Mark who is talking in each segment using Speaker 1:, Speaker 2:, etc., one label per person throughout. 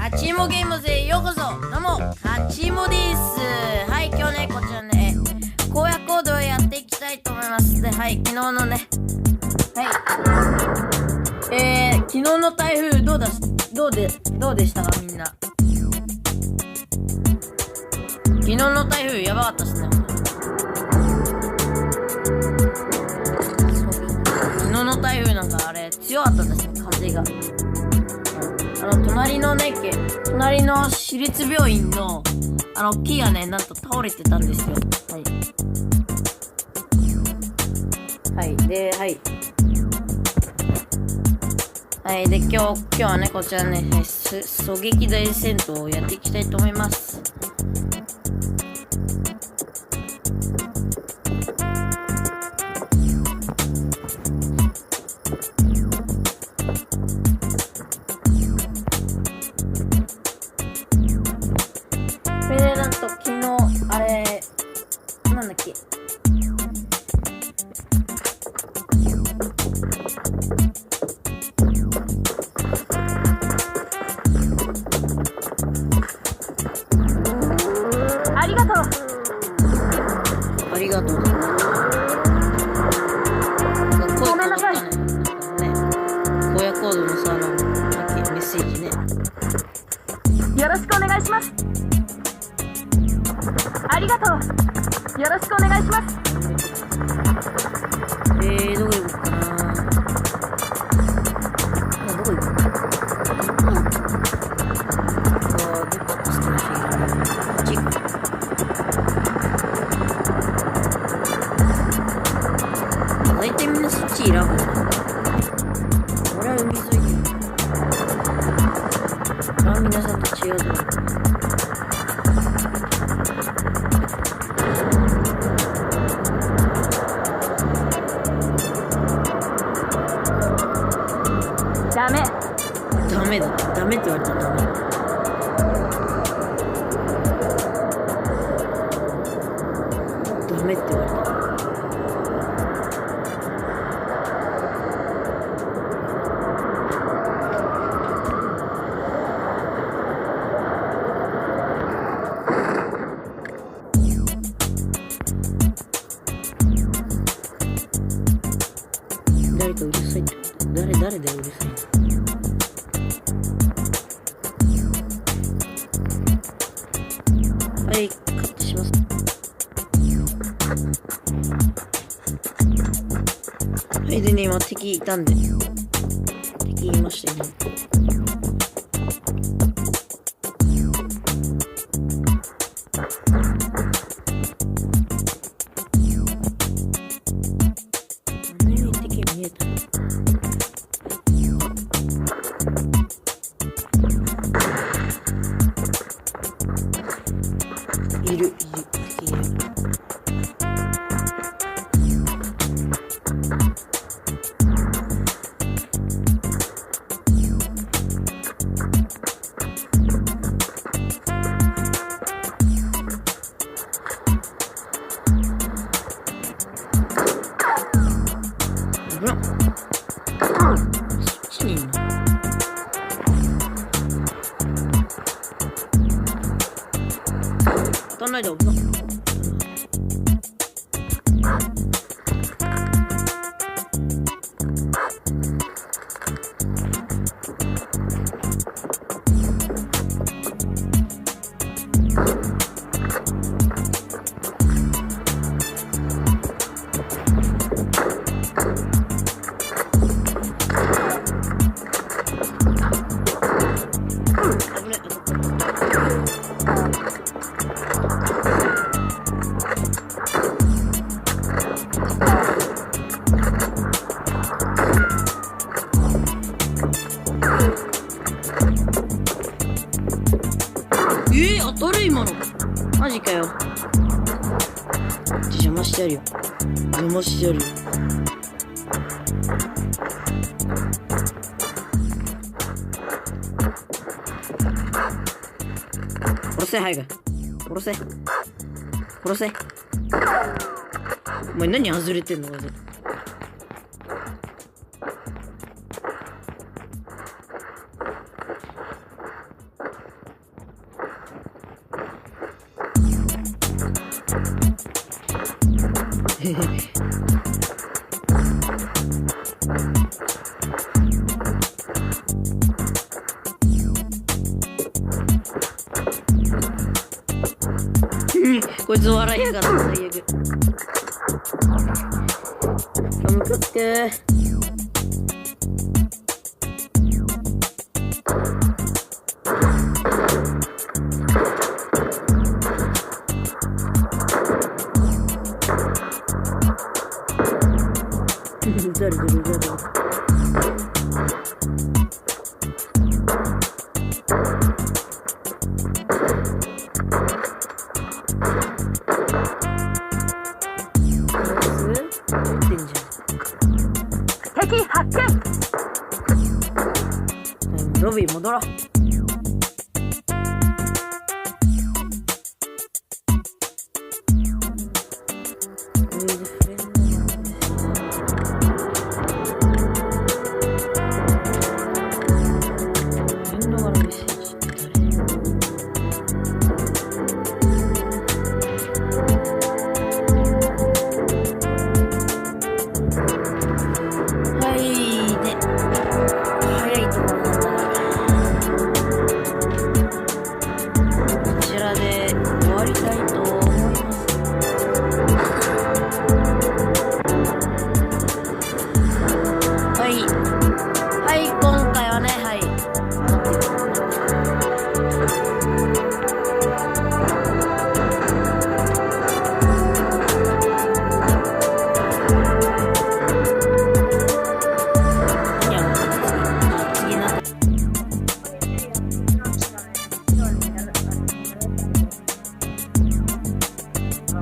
Speaker 1: 勝ち芋ゲームズへようこそ。どうも勝ち芋です。はい、今日ねこちらね荒野行動をやっていきたいと思います。で、はい、昨日のね昨日の台風どうでしたかみんな。昨日の台風やばかったっすね。昨日の台風なんかあれ強かったですね、風が。隣の私立病院の木がねなんと倒れてたんですよ。で今日はねこちらね狙撃大戦闘をやっていきたいと思います。これでなんと昨日あれなんだっけ、ありがとうごめんなさい。荒野行動のさメッセージね、
Speaker 2: よろしくお願いします。ありがとう。よろしくお願いします。
Speaker 1: どこ行こうかな。どこ行こうか。大体みんなそっち選ぶ。俺は海沿いに。俺は皆さんと違うと思う。ダメって言われたらダメ。ダメって言われた。誰かうるさいってこと？誰でうるさいの？はい、カットします。はい、でね、今敵いたんで。敵いましたよね。敵見えた。いる。危なっ。そっちにいんの？当たんないで危なっ。当たる今の。マジかよ。邪魔してやるよ。殺せ、早く。殺せ。お前何外れてんの？こいつ笑いやがった最悪。ムカつく。ザルザルザル。
Speaker 2: 敵発見。
Speaker 1: ロビー戻ろう。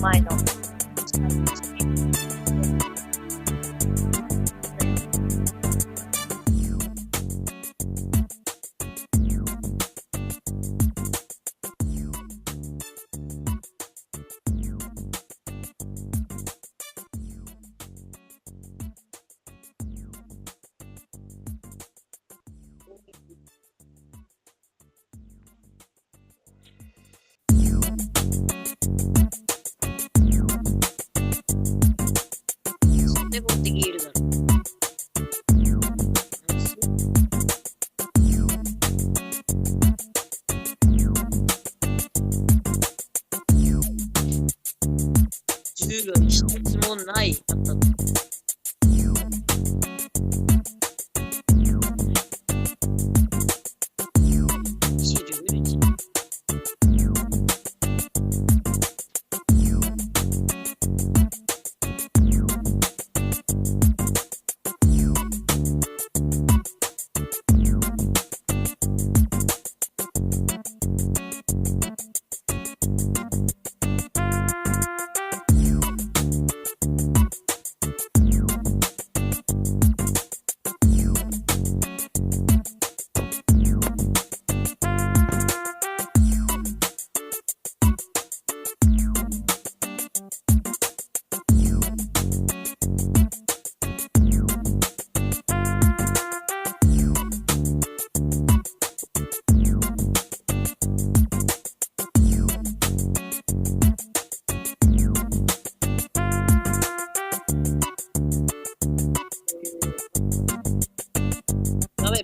Speaker 2: 前の
Speaker 1: で持ってきるだろ。従来一つもないだったと。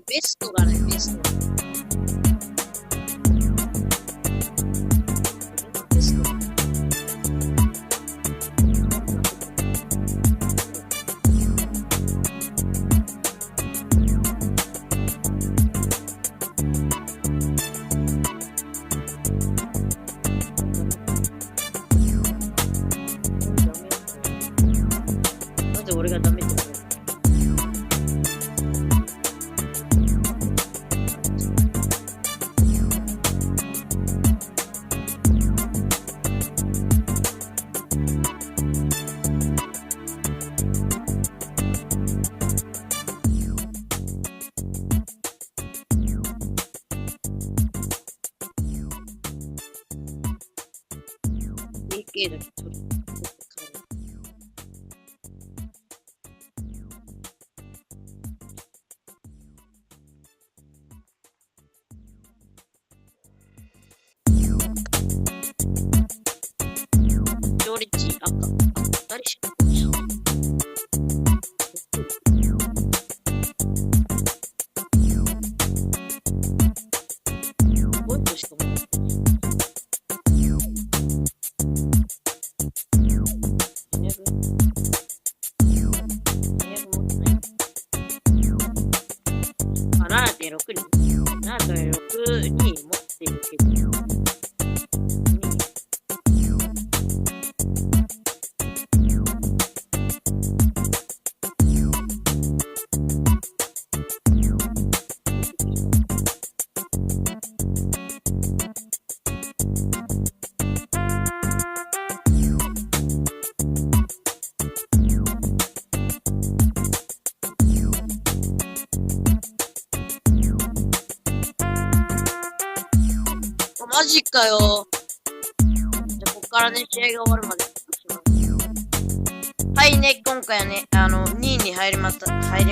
Speaker 1: ベストがね、ベスト。ベスト。なんで俺がダメって言うの？AK だけ取る。勝率赤。誰しか。なんか6に持ってるけど。マジかよ。じゃあ、こっからね、試合が終わるまで。はいね、今回はね、2位に入りました。はい。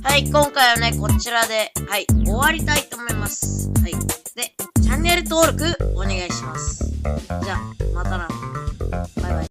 Speaker 1: はい、今回はね、こちらで、はい、終わりたいと思います。はい。で、チャンネル登録、お願いします。じゃあ、またな。